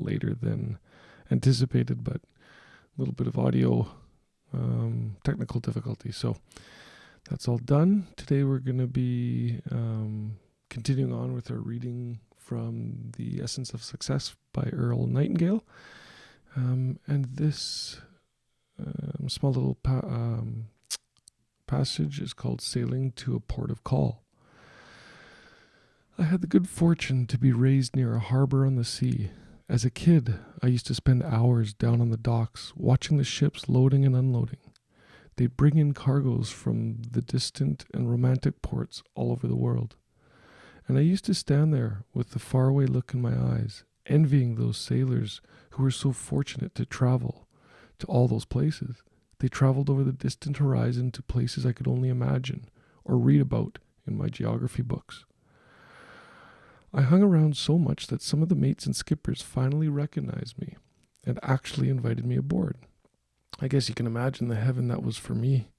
later than anticipated, but a little bit of audio technical difficulty. So that's all done. Today we're going to be continuing on with our reading from The Essence of Success by Earl Nightingale. And this small little passage is called Sailing to a Port of Call. I had the good fortune to be raised near a harbor on the sea. As a kid, I used to spend hours down on the docks watching the ships loading and unloading. They'd bring in cargoes from the distant and romantic ports all over the world. And I used to stand there with the faraway look in my eyes, envying those sailors who were so fortunate to travel to all those places. They traveled over the distant horizon to places I could only imagine or read about in my geography books. I hung around so much that some of the mates and skippers finally recognized me and actually invited me aboard. I guess you can imagine the heaven that was for me.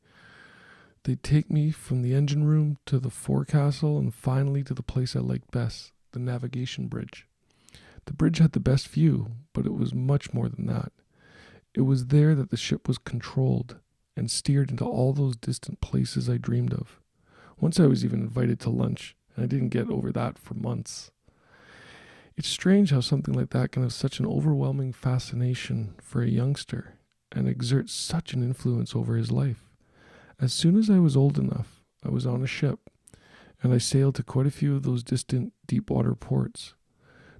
They'd take me from the engine room to the forecastle and finally to the place I liked best, the navigation bridge. The bridge had the best view, but it was much more than that. It was there that the ship was controlled and steered into all those distant places I dreamed of. Once I was even invited to lunch, and I didn't get over that for months. It's strange how something like that can have such an overwhelming fascination for a youngster and exert such an influence over his life. As soon as I was old enough, I was on a ship, and I sailed to quite a few of those distant deep-water ports.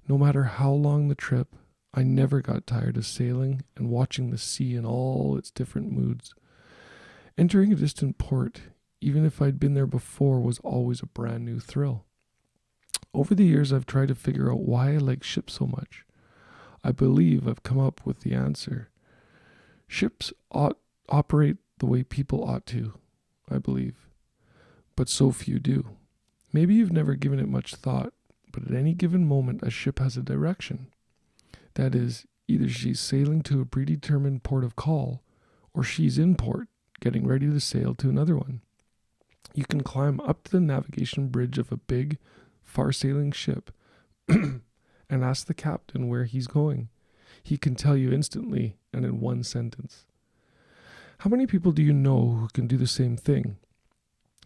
No matter how long the trip, I never got tired of sailing and watching the sea in all its different moods. Entering a distant port, even if I'd been there before, was always a brand new thrill. Over the years, I've tried to figure out why I like ships so much. I believe I've come up with the answer. Ships operate the way people ought to, I believe, but so few do. Maybe you've never given it much thought, but at any given moment, a ship has a direction. That is, either she's sailing to a predetermined port of call, or she's in port, getting ready to sail to another one. You can climb up to the navigation bridge of a big, far-sailing ship and ask the captain where he's going. He can tell you instantly and in one sentence. How many people do you know who can do the same thing?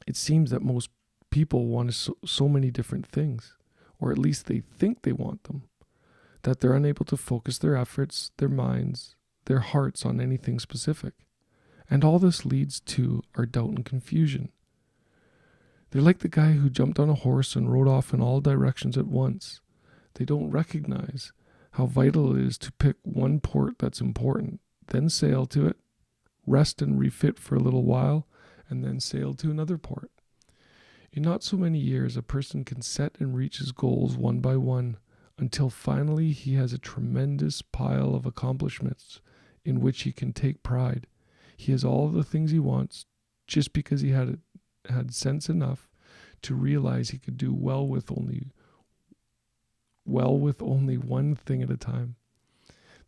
It seems that most people want so many different things, or at least they think they want them, that they're unable to focus their efforts, their minds, their hearts on anything specific. And all this leads to our doubt and confusion. They're like the guy who jumped on a horse and rode off in all directions at once. They don't recognize how vital it is to pick one port that's important, then sail to it, rest and refit for a little while, and then sail to another port. In not so many years, a person can set and reach his goals one by one until finally he has a tremendous pile of accomplishments in which he can take pride. He has all the things he wants just because he had sense enough to realize he could do well with only one thing at a time.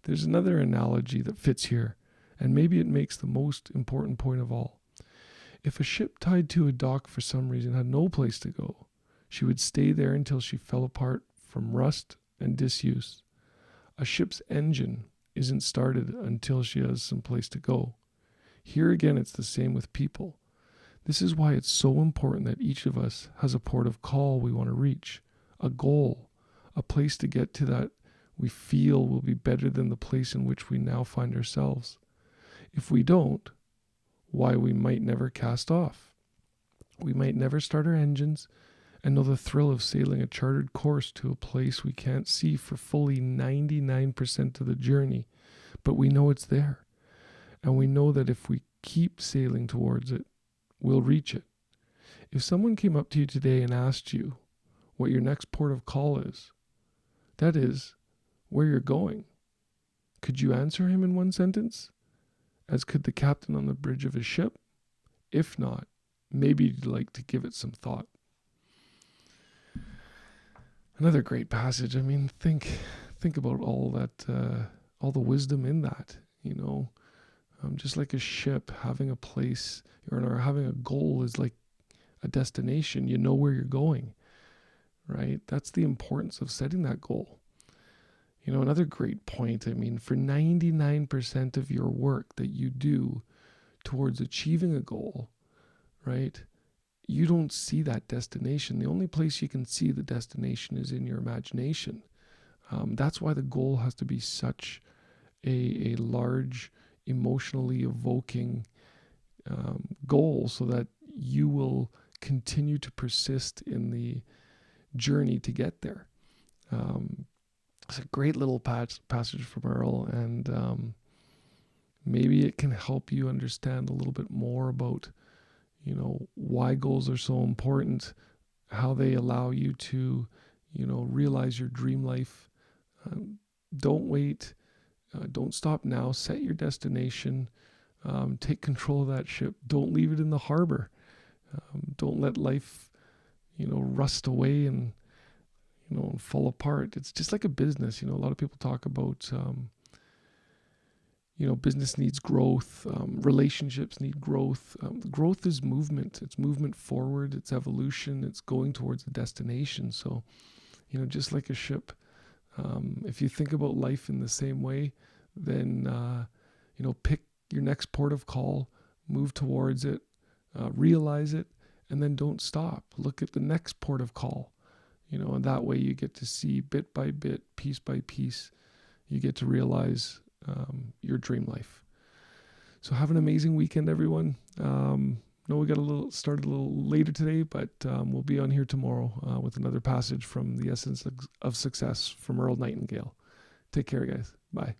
There's another analogy that fits here, and maybe it makes the most important point of all. If a ship tied to a dock for some reason had no place to go, she would stay there until she fell apart from rust and disuse. A ship's engine isn't started until she has some place to go. Here again, it's the same with people. This is why it's so important that each of us has a port of call we want to reach, a goal, a place to get to that we feel will be better than the place in which we now find ourselves. If we don't, why, we might never cast off. We might never start our engines and know the thrill of sailing a chartered course to a place we can't see for fully 99% of the journey, but we know it's there. And we know that if we keep sailing towards it, we'll reach it. If someone came up to you today and asked you what your next port of call is, that is, where you're going, could you answer him in one sentence, as could the captain on the bridge of a ship? If not, maybe you'd like to give it some thought. Another great passage. I mean, think about all that, all the wisdom in that, you know. Just like a ship, having a place or having a goal is like a destination. You know where you're going, right? That's the importance of setting that goal. Another great point. I mean, for 99% of your work that you do towards achieving a goal, right? You don't see that destination. The only place you can see the destination is in your imagination. That's why the goal has to be such a large, emotionally evoking goal, so that you will continue to persist in the journey to get there. It's a great little passage from Earl, and maybe it can help you understand a little bit more about, why goals are so important, how they allow you to, realize your dream life. Don't wait. Don't stop now. Set your destination. Take control of that ship. Don't leave it in the harbor. Don't let life, rust away and, and fall apart. It's just like a business. A lot of people talk about, business needs growth. Relationships need growth. Growth is movement. It's movement forward. It's evolution. It's going towards a destination. So, just like a ship, if you think about life in the same way, then, pick your next port of call, move towards it, realize it, and then don't stop. Look at the next port of call, and that way you get to see bit by bit, piece by piece, you get to realize your dream life. So have an amazing weekend, everyone. No, we got started a little later today, but we'll be on here tomorrow with another passage from The Essence of Success from Earl Nightingale. Take care, guys. Bye.